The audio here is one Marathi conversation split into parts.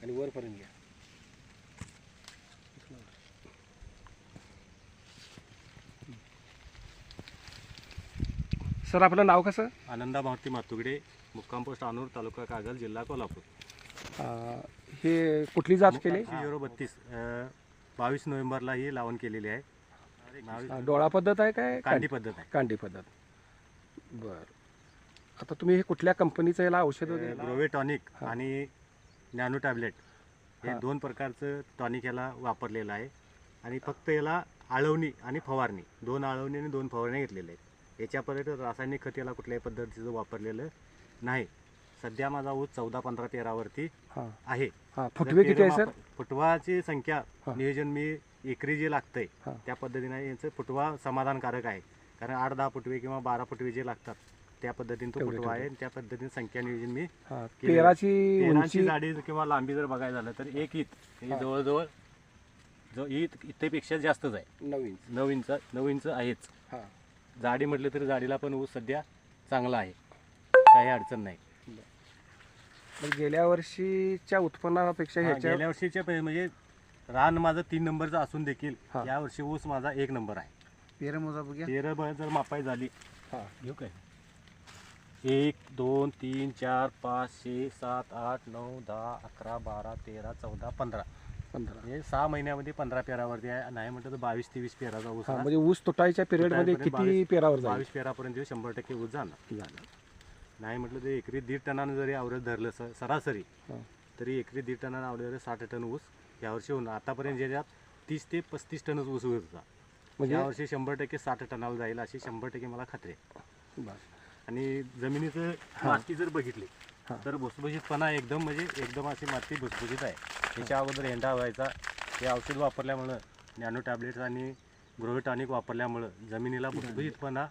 आणि वरपर्यंत घ्या. सर आपलं नाव कसं? आनंदा मारुती मातुगडे, मुक्काम पोस्ट अनूर, तालुका कागल, जिल्हा कोल्हापूर. हे कुठली जात केली? 32 22 नोव्हेंबरला ही लावण केलेली आहे. डोळा पद्धत आहे काय? कांडी पद्धत आहे. कांडी पद्धत. बरं. आता तुम्ही हे कुठल्या कंपनीचं याला औषध वगैरे? ग्रोवे टॉनिक आणि नॅनो टॅबलेट हे दोन प्रकारचं टॉनिक याला वापरलेलं आहे. आणि फक्त याला आळवणी आणि फवारणी, 2 आळवणी आणि 2 फवारणी घेतलेल्या आहेत. याच्यापर्यंत रासायनिक खत याला कुठल्याही पद्धतीचं वापरलेलं नाही. सध्या माझा ऊस 14, 15, 13 वरती आहे. फुटवे किती आहे सर? फुटवाची संख्या नियोजन मी एकरी जे लागतंय त्या पद्धतीने यांचं फुटवा समाधानकारक आहे. कारण 8-10 फुटवे किंवा 12 फुटवे जे लागतात त्या पद्धतीने तो फुटवा आहे. त्या पद्धतीने संख्या नियोजन मी पेराची जाडी किंवा लांबी जर बघायला झालं तर 1 इंच हे जवळजवळ जो इथेपेक्षा जास्तच आहे. 9 इंच आहेच. जाडी म्हटलं तरी जाडीला पण ऊस सध्या चांगला आहे, काही अडचण नाही. गेल्या वर्षीच्या उत्पन्नापेक्षा गेल्या वर्षीच्या म्हणजे रान माझं 3 नंबरचं असून देखील या वर्षी ऊस माझा 1 नंबर आहे. पेरं जर मापाई झाली घेऊ काय 1 2 3 4 5 6 7 8 9 10 11 12 13 14 15 म्हणजे 6 महिन्यामध्ये 15 पेरावरती आहे. नाही म्हटलं तर 22-23 पेराचा ऊस. म्हणजे ऊस तुटायच्या पिरियड मध्ये किती पेरावर? 22 पेरापर्यंत 100% ऊस जाणार. नाही म्हटलं तर एकरी 1.5 टनानं जरी आवरेज धरलं सरासरी तरी एकरी 1.5 टनानं आवरेज 60 टन ऊस यावर्षी होणार. आतापर्यंत ज्याच्यात 30 ते 35 टनच ऊस होत होता. म्हणजे यावर्षी 100% 60 टनाला जाईल अशी 100% मला खात्री आहे. आणि जमिनीचं माती जर बघितली तर भुसभुशीतपणा एकदम म्हणजे एकदम अशी माती भुसभुशीत आहे. त्याच्या अगोदर हेंडा व्हायचा. हे औषध वापरल्यामुळं नॅनो टॅबलेट्स आणि ग्रोवे टॉनिक वापरल्यामुळं जमिनीला भुसभुशीतपणा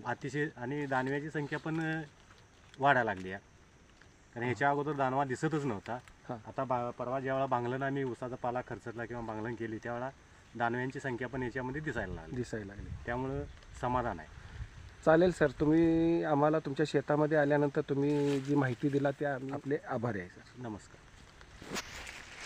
अतिशय आणि दानव्याची संख्या पण वाढायला लागली आहे. कारण ह्याच्या अगोदर दानवा दिसतच नव्हता. आता परवा ज्यावेळा भांगलन आम्ही ऊसाचा पाला खर्चला किंवा भांगलन केली त्यावेळा दानव्यांची संख्या पण याच्यामध्ये दिसायला लागली. त्यामुळं समाधान आहे. चालेल सर, तुम्ही आम्हाला तुमच्या शेतामध्ये आल्यानंतर तुम्ही जी माहिती दिला त्या आपले आभारी आहे सर. नमस्कार.